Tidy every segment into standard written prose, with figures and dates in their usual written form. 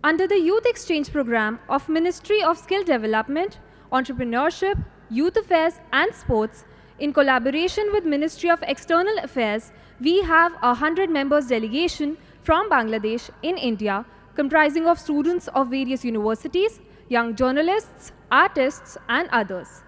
Under the Youth Exchange Program of Ministry of Skill Development, Entrepreneurship, Youth Affairs and Sports, in collaboration with Ministry of External Affairs, we have a 100 members delegation from Bangladesh in India, comprising of students of various universities, young journalists, artists and others.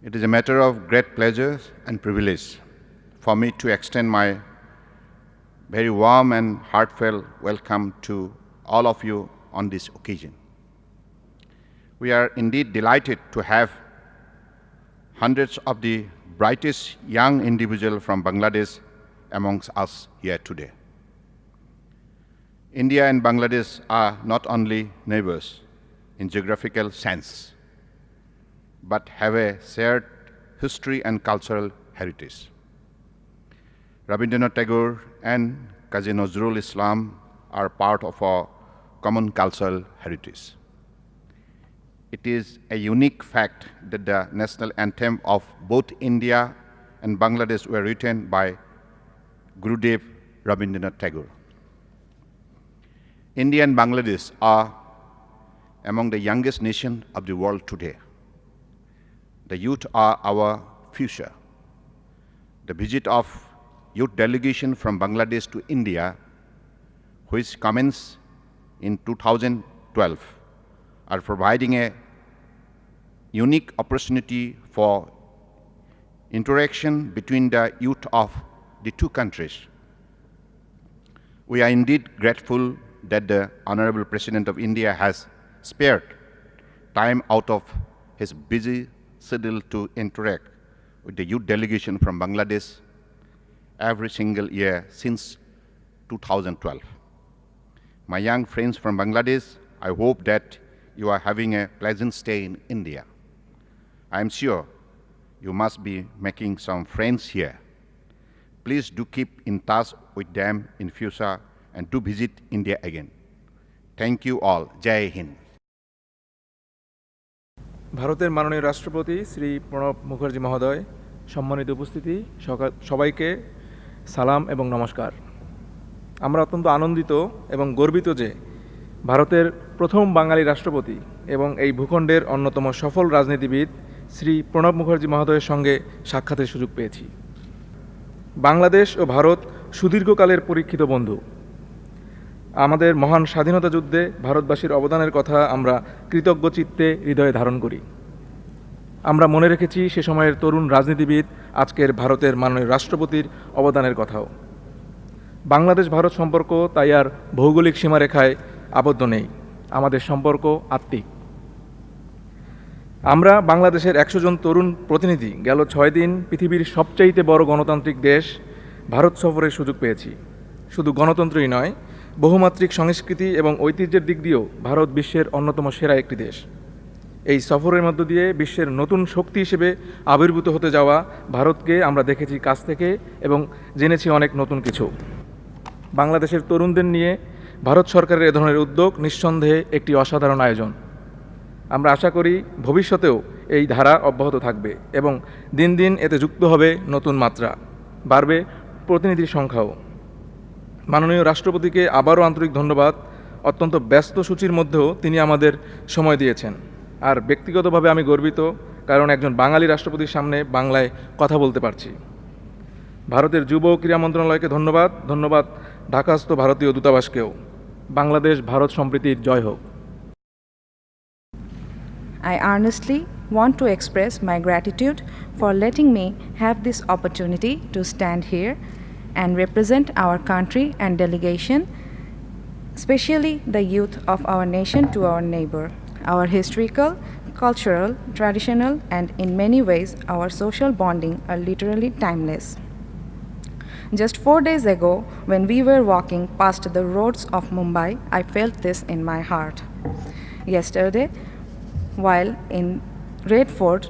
It is a matter of great pleasure and privilege for me to extend my very warm and heartfelt welcome to all of you on this occasion. We are indeed delighted to have hundreds of the brightest young individuals from Bangladesh amongst us here today. India and Bangladesh are not only neighbors in geographical sense, but have a shared history and cultural heritage. Rabindranath Tagore and Kazi Nazrul Islam are part of our common cultural heritage. It is a unique fact that the national anthem of both India and Bangladesh were written by Gurudev Rabindranath Tagore. India and Bangladesh are among the youngest nations of the world today. The youth are our future. The visit of youth delegation from Bangladesh to India, which commenced in 2012, are providing a unique opportunity for interaction between the youth of the two countries. We are indeed grateful that the Honorable President of India has spared time out of his busy schedule to interact with the youth delegation from Bangladesh every single year since 2012. My young friends from Bangladesh, I hope that you are having a pleasant stay in India. I am sure you must be making some friends here. Please do keep in touch with them in future and do visit India again. Thank you all. Jai Hind. ভারতের মাননীয় রাষ্ট্রপতি শ্রী প্রণব মুখার্জি মহোদয়, সম্মানিত উপস্থিতি, সবাইকে সালাম এবং নমস্কার। আমরা অত্যন্ত আনন্দিত এবং গর্বিত যে ভারতের প্রথম বাঙালি রাষ্ট্রপতি এবং এই ভূখণ্ডের অন্যতম সফল রাজনীতিবিদ শ্রী প্রণব মুখার্জি মহোদয়ের সঙ্গে সাক্ষাতের সুযোগ পেয়েছি। বাংলাদেশ ও ভারত সুদীর্ঘকালের পরীক্ষিত বন্ধু। আমাদের মহান স্বাধীনতা যুদ্ধে ভারতবাসীর অবদানের কথা আমরা কৃতজ্ঞ চিত্তে হৃদয়ে ধারণ করি। আমরা মনে রেখেছি সে সময়ের তরুণ রাজনীতিবিদ আজকের ভারতের মাননীয় রাষ্ট্রপতির অবদানের কথাও। বাংলাদেশ ভারত সম্পর্ক তাই আর ভৌগোলিক সীমারেখায় আবদ্ধ নেই, আমাদের সম্পর্ক আত্মিক। আমরা বাংলাদেশের 100 জন তরুণ প্রতিনিধি গেল 6 দিন পৃথিবীর সবচাইতে বড় গণতান্ত্রিক দেশ ভারত সফরের সুযোগ পেয়েছি। শুধু গণতন্ত্রই নয়, বহুমাত্রিক সংস্কৃতি এবং ঐতিহ্যের দিক দিয়েও ভারত বিশ্বের অন্যতম সেরা একটি দেশ। এই সফরের মধ্য দিয়ে বিশ্বের নতুন শক্তি হিসেবে আবির্ভূত হতে যাওয়া ভারতকে আমরা দেখেছি কাছ থেকে এবং জেনেছি অনেক নতুন কিছু। বাংলাদেশের তরুণদের নিয়ে ভারত সরকারের এ ধরনের উদ্যোগ নিঃসন্দেহে একটি অসাধারণ আয়োজন। আমরা আশা করি ভবিষ্যতেও এই ধারা অব্যাহত থাকবে এবং দিন দিন এতে যুক্ত হবে নতুন মাত্রা, বাড়বে প্রতিনিধির সংখ্যাও। মাননীয় রাষ্ট্রপতিকে আবারও আন্তরিক ধন্যবাদ। অত্যন্ত ব্যস্ত সূচির মধ্যেও তিনি আমাদের সময় দিয়েছেন। আর ব্যক্তিগতভাবে আমি গর্বিত, কারণ একজন বাঙালি রাষ্ট্রপতির সামনে বাংলায় কথা বলতে পারছি। ভারতের যুব ও ক্রীড়া মন্ত্রণালয়কে ধন্যবাদ ঢাকাস্থ ভারতীয় দূতাবাসকেও। বাংলাদেশ ভারত সম্প্রীতির জয় হোক। I earnestly want to express my gratitude for letting me have this opportunity to stand here and represent our country and delegation, especially the youth of our nation, to our neighbor. Our historical, cultural, traditional, and in many ways our social bonding are literally timeless. Just 4 days ago, when we were walking past the roads of Mumbai, I felt this in my heart. Yesterday, while in Red Fort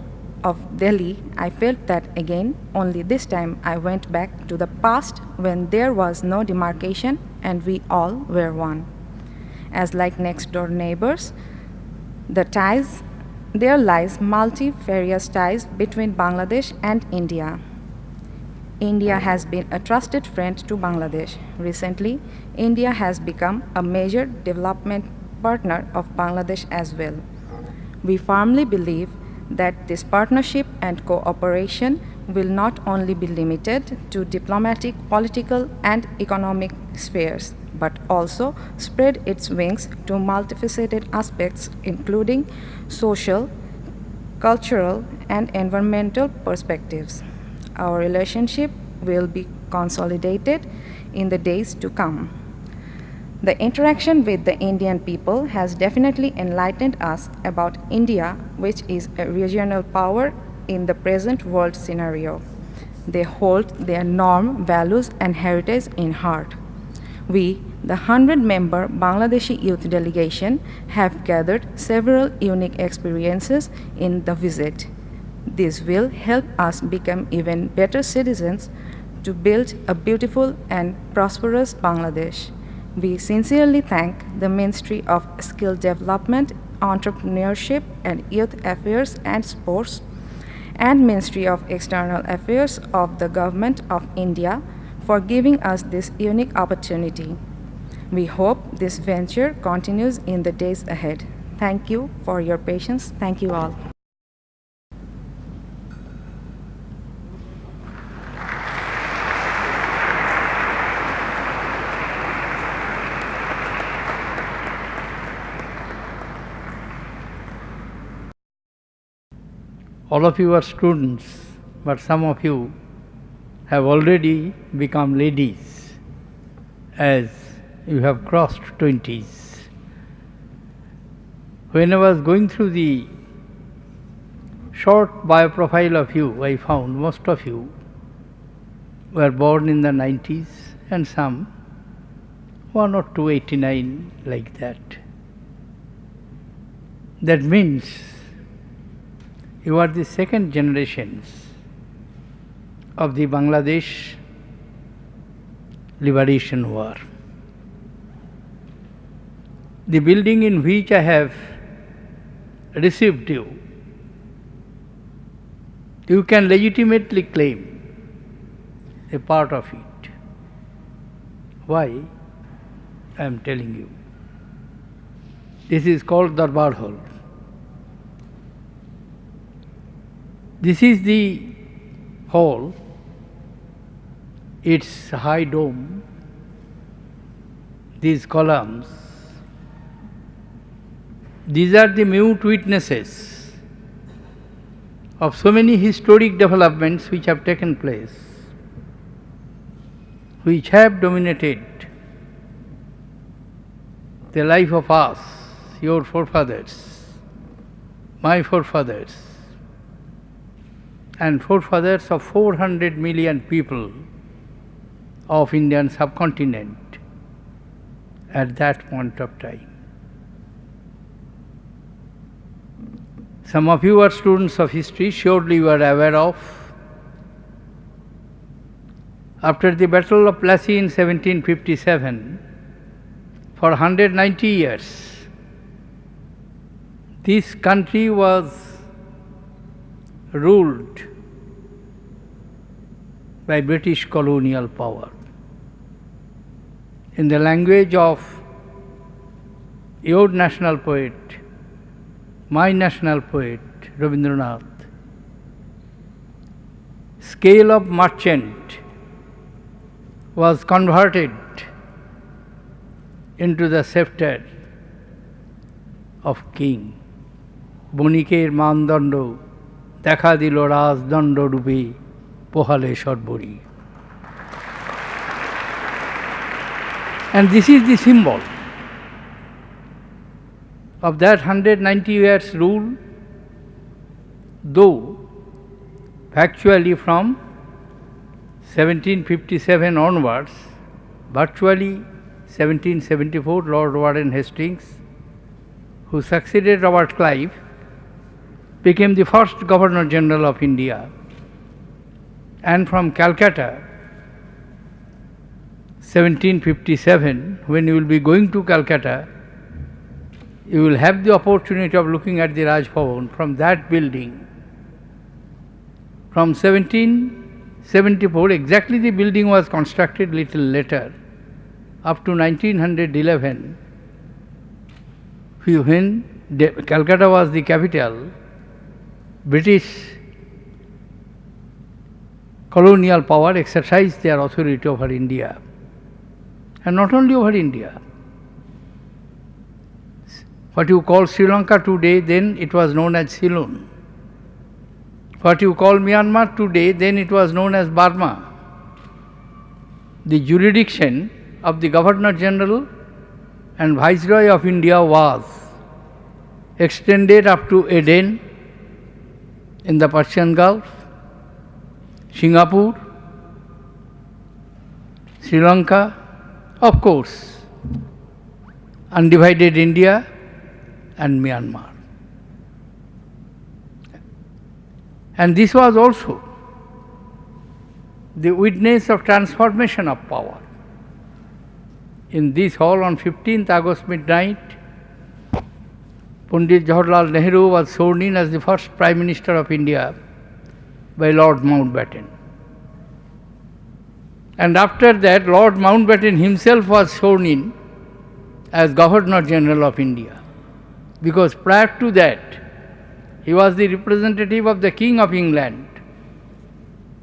of Delhi, I felt that again, only this time I went back to the past when there was no demarcation and we all were one. As like next door neighbors, there lies multifarious ties between Bangladesh and India. India has been a trusted friend to Bangladesh. Recently, India has become a major development partner of Bangladesh as well. We firmly believe that this partnership and cooperation will not only be limited to diplomatic, political, and economic spheres, but also spread its wings to multifaceted aspects, including social, cultural, and environmental perspectives. Our relationship will be consolidated in the days to come. The interaction with the Indian people has definitely enlightened us about India, which is a regional power in the present world scenario. They hold their norm, values, and heritage in heart. We, the 100-member Bangladeshi youth delegation, have gathered several unique experiences in the visit. This will help us become even better citizens to build a beautiful and prosperous Bangladesh. We sincerely thank the Ministry of Skill Development, Entrepreneurship and Youth Affairs and Sports and Ministry of External Affairs of the Government of India for giving us this unique opportunity. We hope this venture continues in the days ahead. Thank you for your patience. Thank you all. All of you are students, but some of you have already become ladies as you have crossed 20s. When I was going through the short bioprofile of you, I found most of you were born in the 90s and some 1 or 2, 89, like that. That means you are the second generations of the Bangladesh Liberation War. The building in which I have received you, you can legitimately claim a part of it. Why? I am telling you. This is called Darbar Hall. This is the hall, its high dome, these columns. These are the mute witnesses of so many historic developments which have taken place, which have dominated the life of us, your forefathers, my forefathers, and forefathers of 400 million people of Indian subcontinent at that point of time. Some of you are students of history, surely you are aware of. After the Battle of Plassey in 1757, for 190 years, this country was ruled by British colonial power. In the language of your national poet, my national poet, Rabindranath, scale of merchant was converted into the scepter of king. Boniker mandando দেখা দিল রাজদণ্ড রূপে পোহালে সর্বরি. And this is the symbol of that 190 years rule, though factually from 1757 onwards, virtually 1774, Lord Warren Hastings, who succeeded Robert Clive, became the first Governor General of India. And from Calcutta, 1757, when you will be going to Calcutta, you will have the opportunity of looking at the Raj Bhavan from that building. From 17 74, exactly the building was constructed little later, up to 1911, when Calcutta was the capital, British colonial power exercised their authority over India. And not only over India. What you call Sri Lanka today, then it was known as Ceylon. What you call Myanmar today, then it was known as Burma. The jurisdiction of the Governor General and Viceroy of India was extended up to Aden in the Persian Gulf, Singapore, Sri Lanka, of course, undivided India and Myanmar. And this was also the witness of transformation of power. In this hall on 15th August midnight, Pandit Jawaharlal Nehru was sworn in as the first Prime Minister of India by Lord Mountbatten. And after that, Lord Mountbatten himself was sworn in as Governor General of India. Because prior to that, he was the representative of the King of England.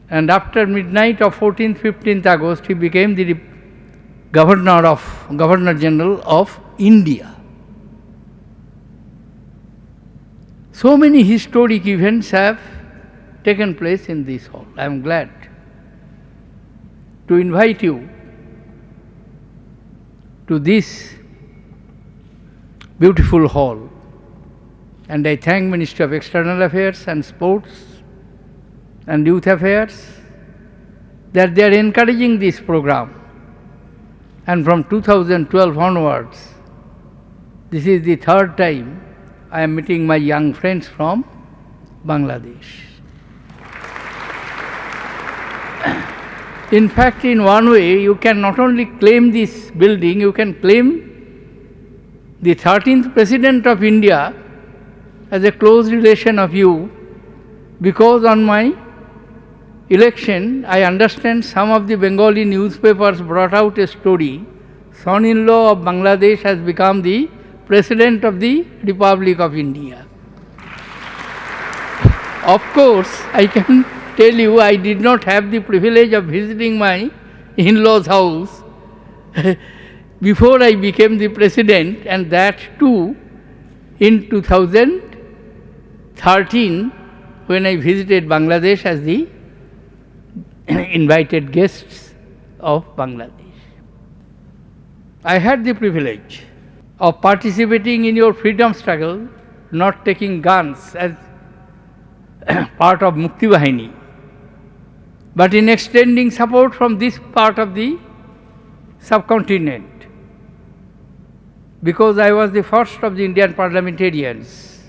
And after midnight of 14th, 15th August, he became the Governor General of India. So many historic events have taken place in this hall. I am glad to invite you to this beautiful hall. And I thank Ministry of External Affairs and Sports and Youth Affairs that they are encouraging this program. And from 2012 onwards, this is the third time I am meeting my young friends from Bangladesh. In fact, in one way, you can not only claim this building, you can claim the 13th President of India as a close relation of you, because on my election, I understand some of the Bengali newspapers brought out a story, son-in-law of Bangladesh has become the President of the Republic of India. Of course, I can tell you I did not have the privilege of visiting my in-laws' house before I became the President, and that too in 2013 when I visited Bangladesh as the invited guests of Bangladesh. I had the privilege of participating in your freedom struggle, not taking guns as part of Mukti Bahini, but in extending support from this part of the subcontinent, because I was the first of the Indian parliamentarians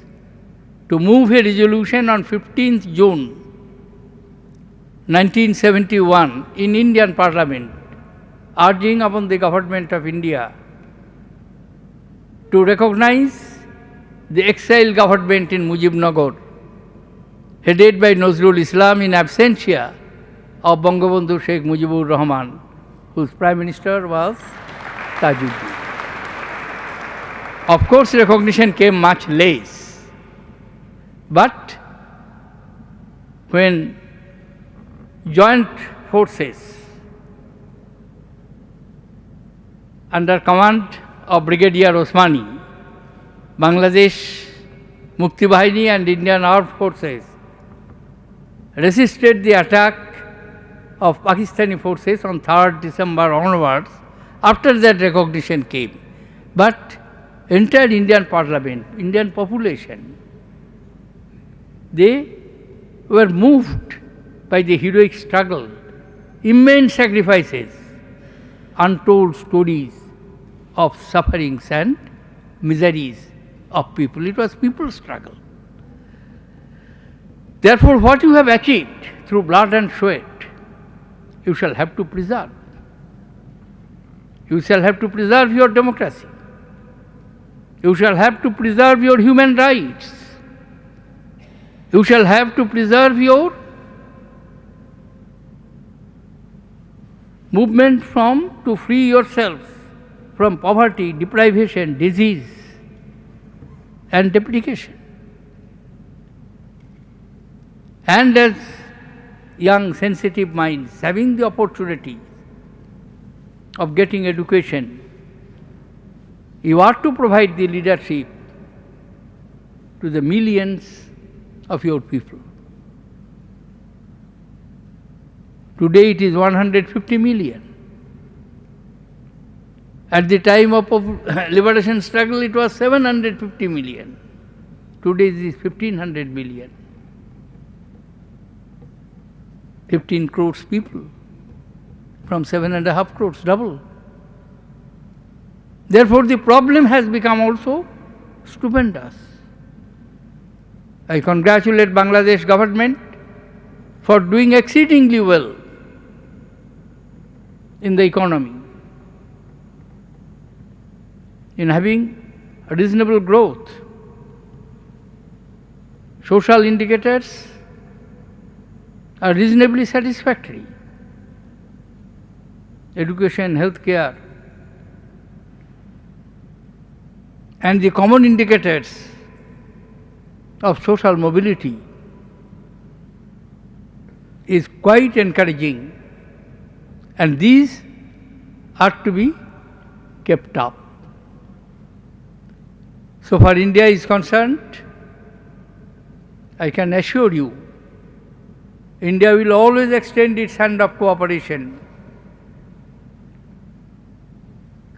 to move a resolution on 15th June 1971 in Indian Parliament, urging upon the government of India to recognize the exiled government in Mujibnagar, headed by Nazrul Islam in absentia of Bangabandhu Sheikh Mujibur Rahman, whose Prime Minister was Tajuddin. Of course, recognition came much less, but when joint forces under command of Brigadier Osmani, Bangladesh Mukti Bahini and Indian Armed Forces resisted the attack of Pakistani forces on 3rd December onwards, after that recognition came. But entire Indian Parliament, Indian population, they were moved by the heroic struggle, immense sacrifices, untold stories of sufferings and miseries of people. It was people's struggle. Therefore, what you have achieved through blood and sweat, you shall have to preserve. You shall have to preserve your democracy. You shall have to preserve your human rights. You shall have to preserve your movement to free yourselves from poverty, deprivation, disease, and depreciation. And as young, sensitive minds having the opportunity of getting education, you are to provide the leadership to the millions of your people. Today it is 150 million. At the time of liberation struggle it was 750 million. Today it is 1500 million. 15 crores people from 7.5 crores, double. Therefore the problem has become also stupendous. I congratulate Bangladesh government for doing exceedingly well in the economy, in having a reasonable growth. Social indicators are reasonably satisfactory. Education, healthcare, and the common indicators of social mobility is quite encouraging, and these are to be kept up. So far India is concerned, I can assure you, India will always extend its hand of cooperation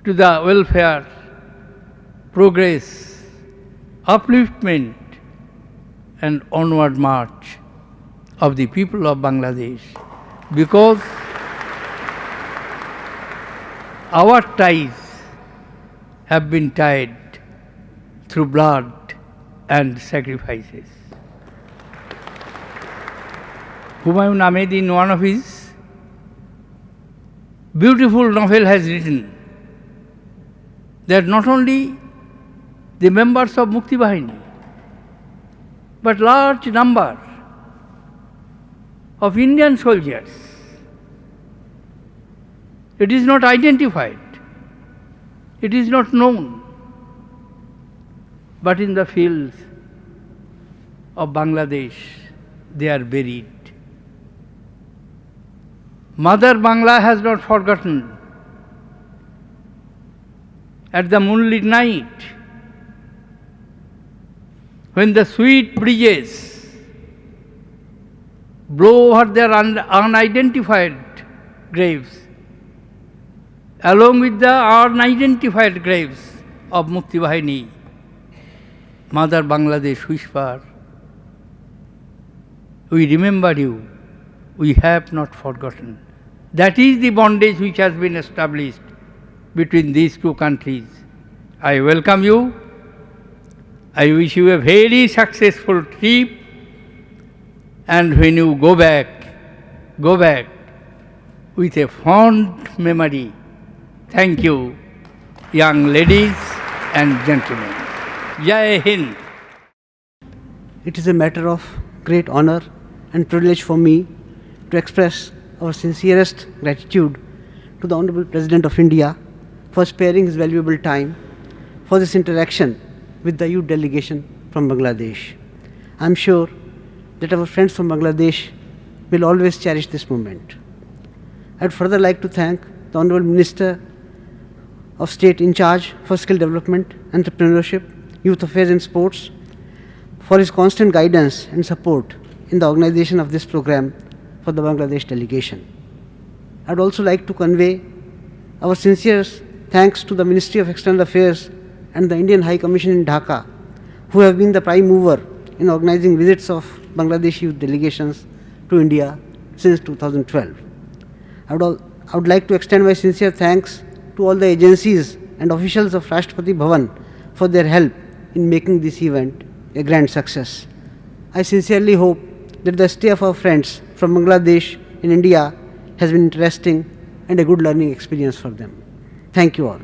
to the welfare, progress, upliftment, and onward march of the people of Bangladesh, because our ties have been tied through blood and sacrifices. Humayun Ahmed, in one of his beautiful novel, has written that not only the members of Mukti Bahini, but large number of Indian soldiers, it is not identified, it is not known, but in the fields of Bangladesh they are buried. Mother Bangla has not forgotten. At the moonlit night, when the sweet breezes blow over their unidentified graves, along with the unidentified graves of Mukti Bahini, Mother Bangladesh whisper, we remember you, we have not forgotten. That is the bondage which has been established between these two countries. I welcome you. I wish you a very successful trip, and when you go back with a fond memory. Thank you, young ladies and gentlemen. Jai Hind. It is a matter of great honor and privilege for me to express our sincerest gratitude to the Honorable President of India for sparing his valuable time for this interaction with the youth delegation from Bangladesh. I am sure that our friends from Bangladesh will always cherish this moment. I would further like to thank the Honorable Minister of State in charge for skill development, entrepreneurship, youth affairs and sports for his constant guidance and support in the organization of this program for the Bangladesh delegation. I would also like to convey our sincere thanks to the Ministry of External Affairs and the Indian High Commission in Dhaka, who have been the prime mover in organizing visits of Bangladeshi youth delegations to India since 2012. I would like to extend my sincere thanks to all the agencies and officials of Rashtrapati Bhavan for their help in making this event a grand success. I sincerely hope that the stay of our friends from Bangladesh in India has been interesting and a good learning experience for them. Thank you all.